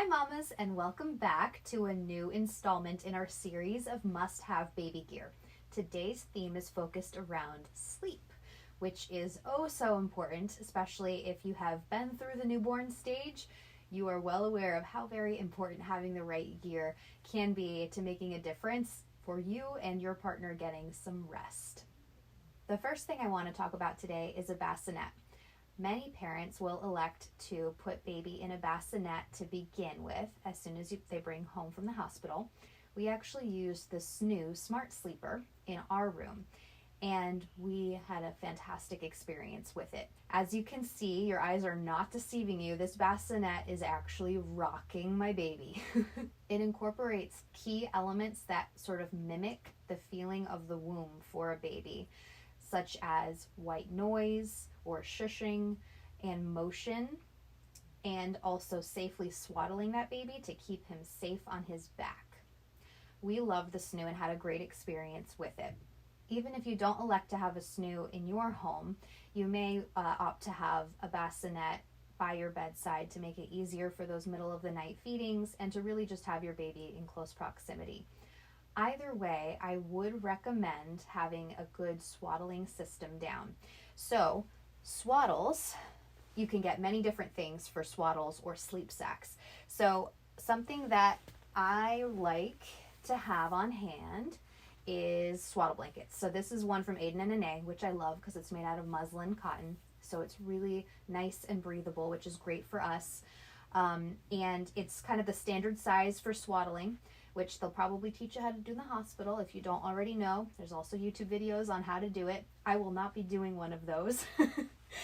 mamas, and welcome back to a new installment in our series of must-have baby gear. Today's theme is focused around sleep, which is oh so important, especially if you have been through the newborn stage. You are well aware of how very important having the right gear can be to making a difference for you and your partner getting some rest. The first thing I want to talk about today is a bassinet. Many parents will elect to put baby in a bassinet to begin with as soon as they bring home from the hospital. We actually used the SNOO Smart Sleeper in our room, and we had a fantastic experience with it. As you can see, your eyes are not deceiving you, this bassinet is actually rocking my baby. It incorporates key elements that sort of mimic the feeling of the womb for a baby, such as white noise or shushing and motion, and also safely swaddling that baby to keep him safe on his back. We loved the SNOO and had a great experience with it. Even if you don't elect to have a SNOO in your home, you may opt to have a bassinet by your bedside to make it easier for those middle of the night feedings and to really just have your baby in close proximity. Either way, I would recommend having a good swaddling system down. So, swaddles, you can get many different things for swaddles or sleep sacks. So, something that I like to have on hand is swaddle blankets. So this is one from ADEN and ANAIS, which I love because it's made out of muslin cotton. So it's really nice and breathable, which is great for us. And it's kind of the standard size for swaddling, which they'll probably teach you how to do in the hospital if you don't already know. There's also YouTube videos on how to do it. I will not be doing one of those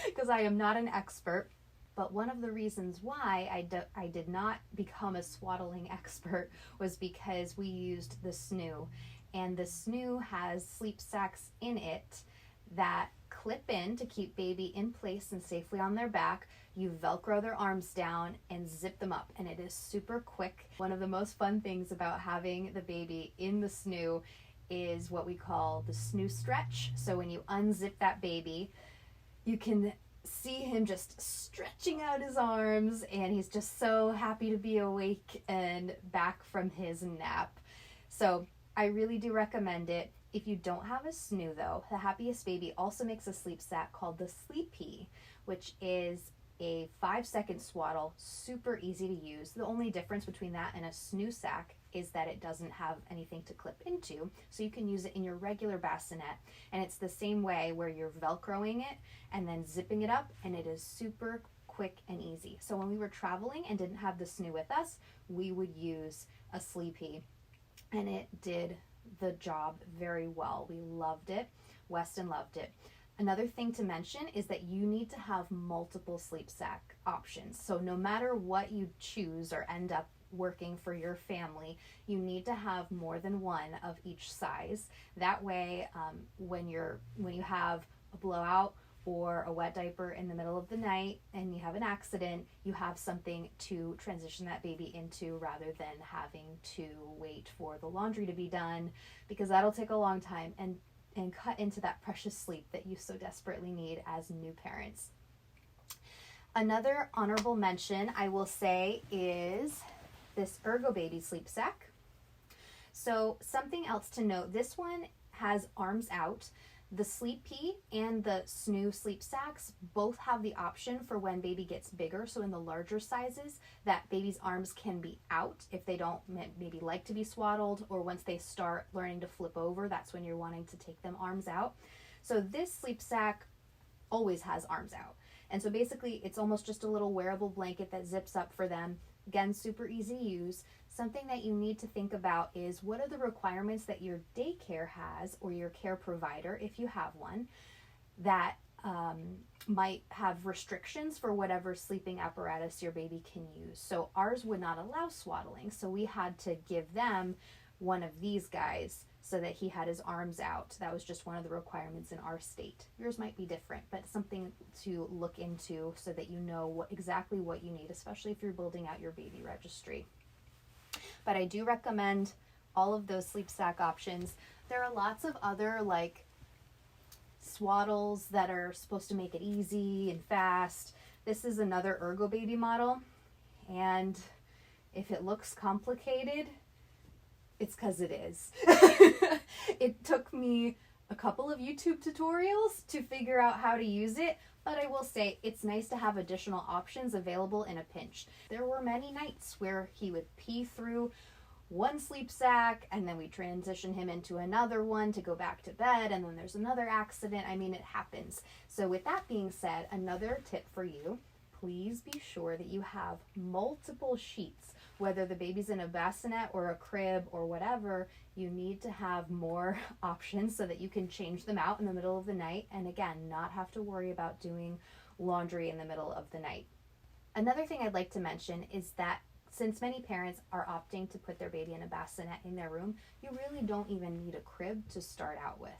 because I am not an expert. But one of the reasons why I did not become a swaddling expert was because we used the SNOO. And the SNOO has sleep sacks in it that clip in to keep baby in place and safely on their back. You Velcro their arms down and zip them up, and it is super quick. One of the most fun things about having the baby in the SNOO is what we call the SNOO stretch. So when you unzip that baby, you can see him just stretching out his arms, and he's just so happy to be awake and back from his nap. So I really do recommend it. If you don't have a SNOO though, the Happiest Baby also makes a sleep sack called the ZIP-A-DEE, which is a 5-second swaddle, super easy to use. The only difference between that and a SNOO sack is that it doesn't have anything to clip into, so you can use it in your regular bassinet, and it's the same way where you're Velcroing it and then zipping it up, and it is super quick and easy. So when we were traveling and didn't have the SNOO with us, we would use a ZIP-A-DEE, and it did the job very well. We loved it. Weston loved it. Another thing to mention is that you need to have multiple sleep sack options. So no matter what you choose or end up working for your family, you need to have more than one of each size. That way, when you have a blowout or a wet diaper in the middle of the night and you have an accident, you have something to transition that baby into rather than having to wait for the laundry to be done, because that'll take a long time and cut into that precious sleep that you so desperately need as new parents. Another honorable mention I will say is this ERGOBABY sleep sack. So something else to note, this one has arms out. The ZIP-A-DEE and the SNOO sleep sacks both have the option for when baby gets bigger, so in the larger sizes, that baby's arms can be out if they don't maybe like to be swaddled, or once they start learning to flip over, that's when you're wanting to take them arms out. So this sleep sack always has arms out. And so basically it's almost just a little wearable blanket that zips up for them. Again, super easy to use. Something that you need to think about is what are the requirements that your daycare has, or your care provider, if you have one, that might have restrictions for whatever sleeping apparatus your baby can use. So ours would not allow swaddling, so we had to give them one of these guys so that he had his arms out. That was just one of the requirements in our state. Yours might be different, but something to look into so that you know exactly what you need, especially if you're building out your baby registry. But I do recommend all of those sleep sack options. There are lots of other like swaddles that are supposed to make it easy and fast. This is another ERGOBABY model, and If it looks complicated, it's because it is. It took me a couple of YouTube tutorials to figure out how to use it, but I will say it's nice to have additional options available in a pinch. There were many nights where he would pee through one sleep sack and then we transition him into another one to go back to bed, and then there's another accident. I mean, it happens. So with that being said, another tip for you, please be sure that you have multiple sheets. Whether the baby's in a bassinet or a crib or whatever, you need to have more options so that you can change them out in the middle of the night, and again, not have to worry about doing laundry in the middle of the night. Another thing I'd like to mention is that since many parents are opting to put their baby in a bassinet in their room, you really don't even need a crib to start out with.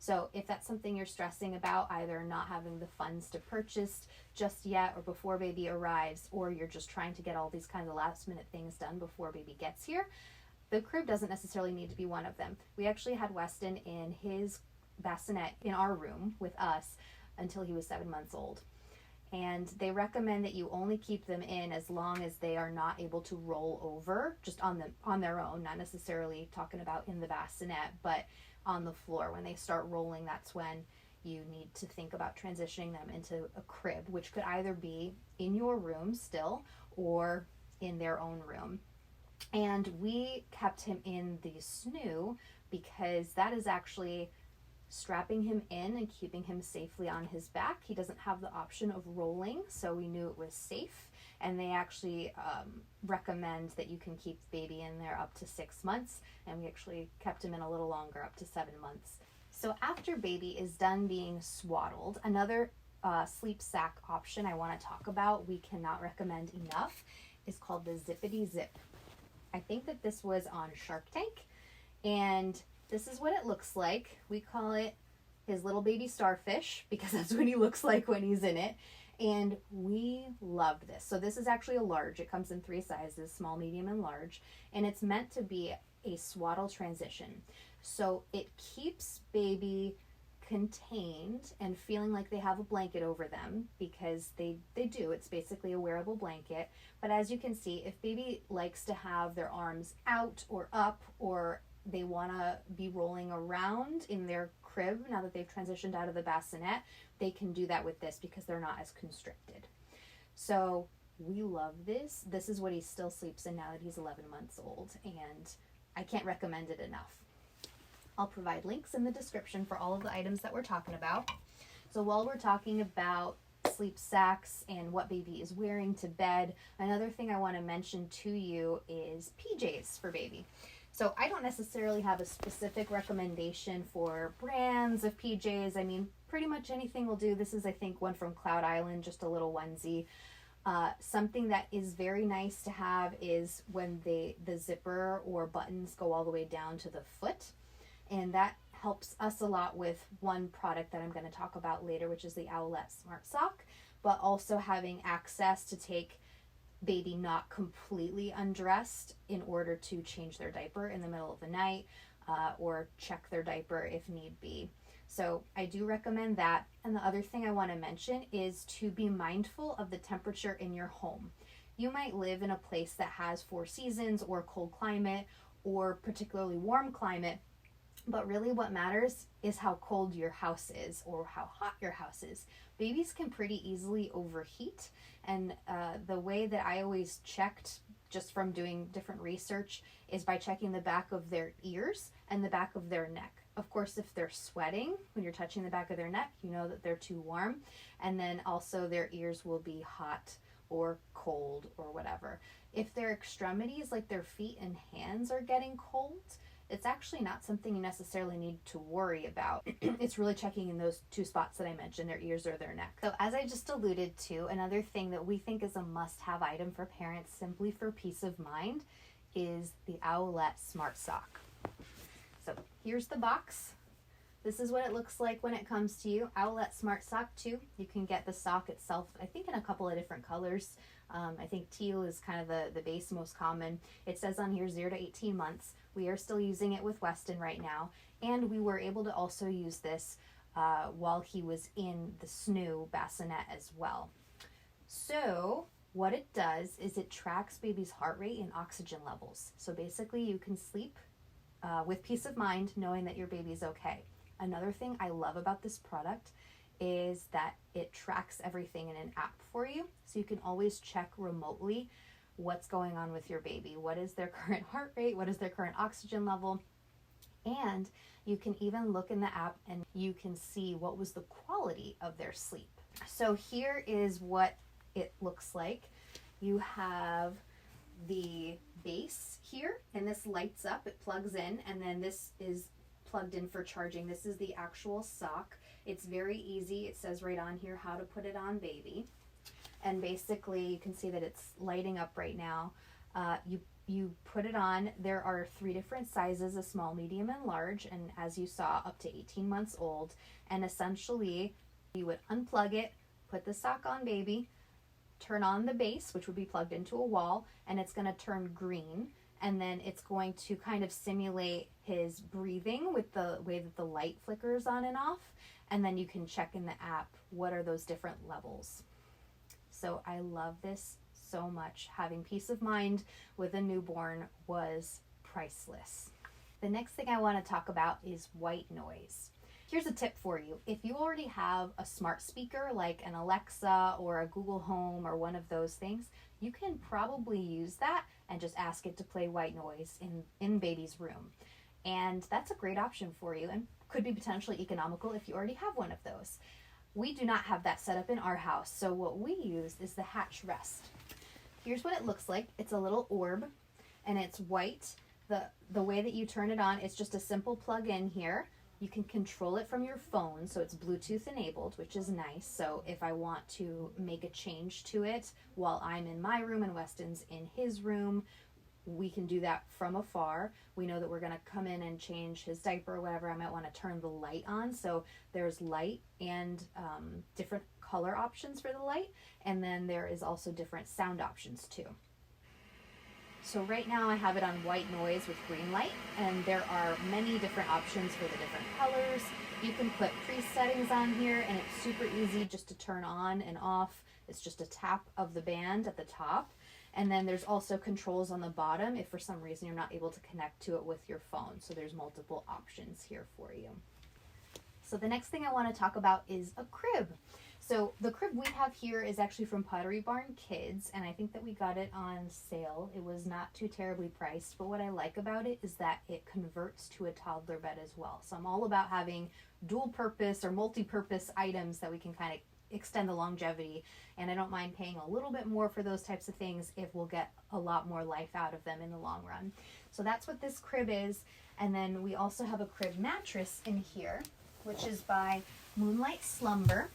So if that's something you're stressing about, either not having the funds to purchase just yet or before baby arrives, or you're just trying to get all these kinds of last minute things done before baby gets here, the crib doesn't necessarily need to be one of them. We actually had Weston in his bassinet in our room with us until he was 7 months old. And they recommend that you only keep them in as long as they are not able to roll over just on their own, not necessarily talking about in the bassinet, but on the floor. When they start rolling, that's when you need to think about transitioning them into a crib, which could either be in your room still or in their own room. And we kept him in the SNOO because that is actually strapping him in and keeping him safely on his back. He doesn't have the option of rolling, so we knew it was safe. And they actually recommend that you can keep the baby in there up to 6 months, and we actually kept him in a little longer, up to 7 months. So after baby is done being swaddled, another sleep sack option I want to talk about, we cannot recommend enough, is called the ZIP-A-DEE Zip. I think that this was on Shark Tank, and this is what it looks like. We call it his little baby starfish because that's what he looks like when he's in it. And we loved this. So this is actually a large. It comes in 3 sizes, small, medium, and large. And it's meant to be a swaddle transition. So it keeps baby contained and feeling like they have a blanket over them, because they do. It's basically a wearable blanket. But as you can see, if baby likes to have their arms out or up, or they want to be rolling around in their crib now that they've transitioned out of the bassinet, they can do that with this because they're not as constricted. So we love this. This is what he still sleeps in now that he's 11 months old, and I can't recommend it enough. I'll provide links in the description for all of the items that we're talking about. So while we're talking about sleep sacks and what baby is wearing to bed, another thing I want to mention to you is PJs for baby. So I don't necessarily have a specific recommendation for brands of PJs. I mean, pretty much anything will do. This is, I think, one from Cloud Island, just a little onesie. Something that is very nice to have is when the zipper or buttons go all the way down to the foot. And that helps us a lot with one product that I'm going to talk about later, which is the OWLET Smart Sock, but also having access to take baby not completely undressed in order to change their diaper in the middle of the night, or check their diaper if need be. So I do recommend that. And the other thing I want to mention is to be mindful of the temperature in your home. You might live in a place that has 4 seasons or cold climate or particularly warm climate, but really what matters is how cold your house is or how hot your house is. Babies can pretty easily overheat, and the way that I always checked, just from doing different research, is by checking the back of their ears and the back of their neck. Of course, if they're sweating when you're touching the back of their neck, you know that they're too warm, and then also their ears will be hot or cold or whatever. If their extremities, like their feet and hands, are getting cold, it's actually not something you necessarily need to worry about. It's really checking in those 2 spots that I mentioned, their ears or their neck. So as I just alluded to, another thing that we think is a must-have item for parents simply for peace of mind is the OWLET Smart Sock. So here's the box. This is what it looks like when it comes to you. OWLET Smart Sock 2. You can get the sock itself, I think, in a couple of different colors. I think teal is kind of the base, most common. It says on here 0 to 18 months. We are still using it with Weston right now, and we were able to also use this while he was in the SNOO bassinet as well. So What it does is it tracks baby's heart rate and oxygen levels. So basically you can sleep with peace of mind knowing that your baby's okay. Another thing I love about this product is that it tracks everything in an app for you. So you can always check remotely what's going on with your baby. What is their current heart rate? What is their current oxygen level? And you can even look in the app and you can see what was the quality of their sleep. So here is what it looks like. You have the base here, and this lights up, it plugs in, and then this is plugged in for charging. This is the actual sock. It's very easy. It says right on here how to put it on baby. And basically you can see that it's lighting up right now. You put it on. There are 3 different sizes, a small, medium, and large, and as you saw, up to 18 months old. And essentially you would unplug it, put the sock on baby, turn on the base, which would be plugged into a wall, and it's going to turn green, and then it's going to kind of simulate his breathing with the way that the light flickers on and off, and then you can check in the app what are those different levels. So I love this so much. Having peace of mind with a newborn was priceless. The next thing I want to talk about is white noise. Here's a tip for you. If you already have a smart speaker like an Alexa or a Google Home or one of those things, you can probably use that and just ask it to play white noise in baby's room. And that's a great option for you and could be potentially economical if you already have one of those. We do not have that set up in our house, so what we use is the hatch rest. Here's what it looks like. It's a little orb and it's white. The way that you turn it on, it's just a simple plug in here. You can control it from your phone, so it's Bluetooth enabled, which is nice. So if I want to make a change to it while I'm in my room and Weston's in his room, we can do that from afar. We know that we're going to come in and change his diaper or whatever. I might want to turn the light on. So there's light and different color options for the light. And then there is also different sound options too. So right now I have it on white noise with green light, and there are many different options for the different colors. You can put presettings on here, and it's super easy just to turn on and off. It's just a tap of the band at the top. And then there's also controls on the bottom if for some reason you're not able to connect to it with your phone. So there's multiple options here for you. So the next thing I want to talk about is a crib. So the crib we have here is actually from Pottery Barn Kids, and I think that we got it on sale. It was not too terribly priced, but what I like about it is that it converts to a toddler bed as well. So I'm all about having dual purpose or multi-purpose items that we can kind of extend the longevity, and I don't mind paying a little bit more for those types of things if we'll get a lot more life out of them in the long run. So that's what this crib is. And then we also have a crib mattress in here, which is by MOONLIGHT Slumber.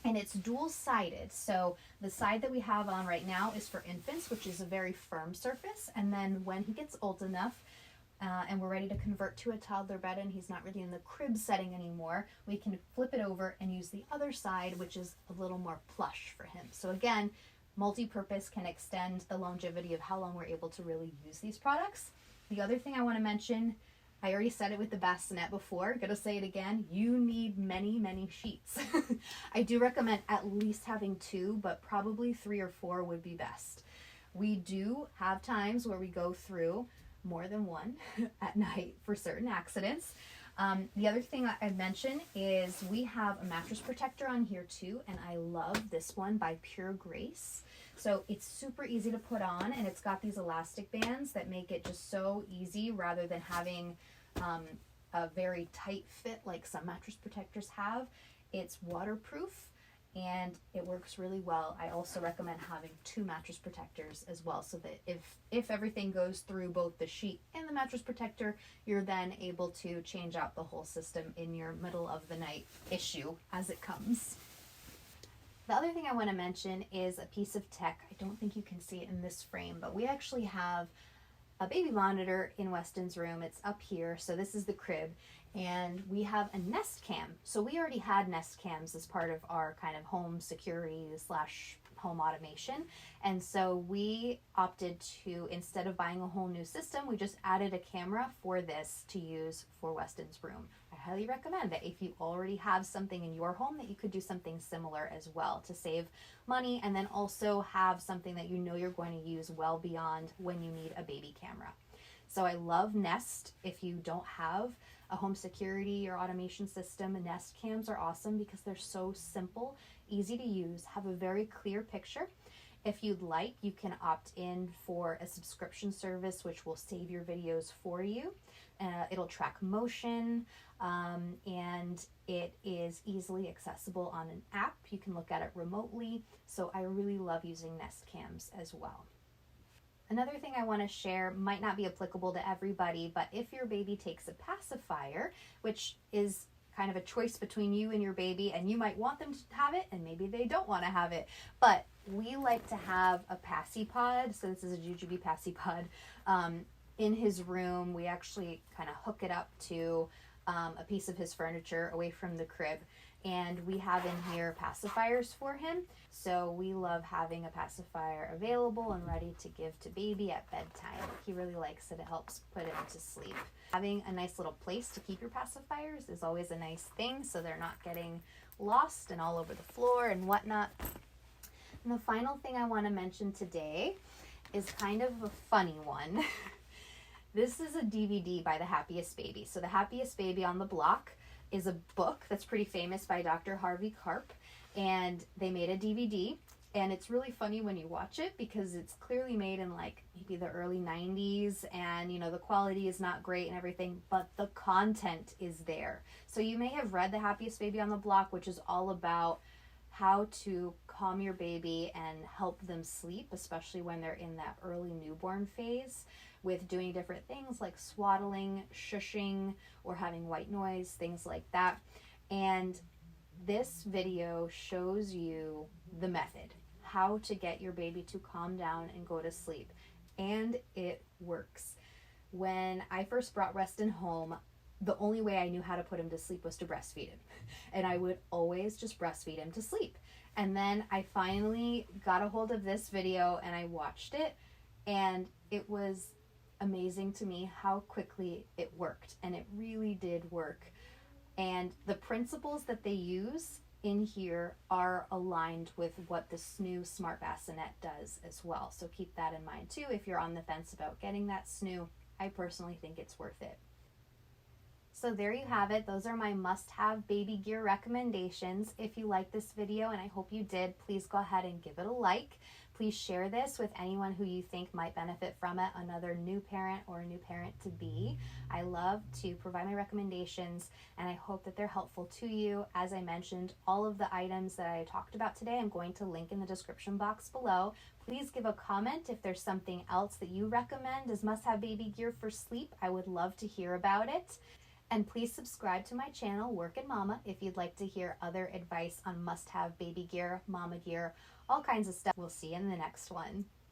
And it's dual-sided, so the side that we have on right now is for infants, which is a very firm surface, and then when he gets old enough and we're ready to convert to a toddler bed and he's not really in the crib setting anymore, we can flip it over and use the other side, which is a little more plush for him. So again, multi-purpose, can extend the longevity of how long we're able to really use these products. The other thing I want to mention, I already said it with the bassinet before, gonna say it again, you need many, many sheets. I do recommend at least having 2, but probably 3 or 4 would be best. We do have times where we go through more than 1 at night for certain accidents. The other thing I mentioned is we have a mattress protector on here too, and I love this one by Pure Grace. So it's super easy to put on, and it's got these elastic bands that make it just so easy rather than having a very tight fit like some mattress protectors have. It's waterproof and it works really well. I also recommend having 2 mattress protectors as well, so that if everything goes through both the sheet and the mattress protector, you're then able to change out the whole system in your middle of the night issue as it comes. The other thing I want to mention is a piece of tech. I don't think you can see it in this frame, but we actually have a baby monitor in Weston's room. It's up here, so this is the crib, and we have a Nest Cam. So we already had Nest Cams as part of our kind of home security / home automation. And so we opted to, instead of buying a whole new system, we just added a camera for this to use for Weston's room. I highly recommend that if you already have something in your home, that you could do something similar as well to save money, and then also have something that you know you're going to use well beyond when you need a baby camera. So I love Nest. If you don't have a home security or automation system, Nest cams are awesome because they're so simple, easy to use, have a very clear picture. If you'd like, you can opt in for a subscription service which will save your videos for you. It'll track motion, and it is easily accessible on an app. You can look at it remotely. So I really love using Nest cams as well. Another thing I want to share might not be applicable to everybody, but if your baby takes a pacifier, which is kind of a choice between you and your baby, and you might want them to have it and maybe they don't want to have it, but we like to have a PACI pod. So this is a JUJUBE PACI pod in his room. We actually kind of hook it up to a piece of his furniture away from the crib, and we have in here pacifiers for him. So we love having a pacifier available and ready to give to baby at bedtime. He really likes it. It helps put him to sleep. Having a nice little place to keep your pacifiers is always a nice thing, so they're not getting lost and all over the floor and whatnot. And the final thing I want to mention today is kind of a funny one. This is a DVD by the Happiest Baby. So the Happiest Baby on the Block is a book that's pretty famous by Dr. Harvey Karp, and they made a DVD, and it's really funny when you watch it because it's clearly made in like maybe the early 90s, and you know, the quality is not great and everything, but the content is there. So you may have read The Happiest Baby on the Block, which is all about how to calm your baby and help them sleep, especially when they're in that early newborn phase, with doing different things like swaddling, shushing, or having white noise, things like that. And this video shows you the method, how to get your baby to calm down and go to sleep. And it works. When I first brought Weston home, the only way I knew how to put him to sleep was to breastfeed him. And I would always just breastfeed him to sleep. And then I finally got a hold of this video and I watched it, and it was amazing to me how quickly it worked. And it really did work. And the principles that they use in here are aligned with what the new Smart Bassinet does as well. So keep that in mind too if you're on the fence about getting that SNOO. I personally think it's worth it. So there you have it. Those are my must-have baby gear recommendations. If you liked this video, and I hope you did, please go ahead and give it a like. Please share this with anyone who you think might benefit from it, another new parent or a new parent to be. I love to provide my recommendations, and I hope that they're helpful to you. As I mentioned, all of the items that I talked about today, I'm going to link in the description box below. Please give a comment if there's something else that you recommend as must-have baby gear for sleep. I would love to hear about it. And please subscribe to my channel, Workin' Mama, if you'd like to hear other advice on must-have baby gear, mama gear, all kinds of stuff. We'll see you in the next one.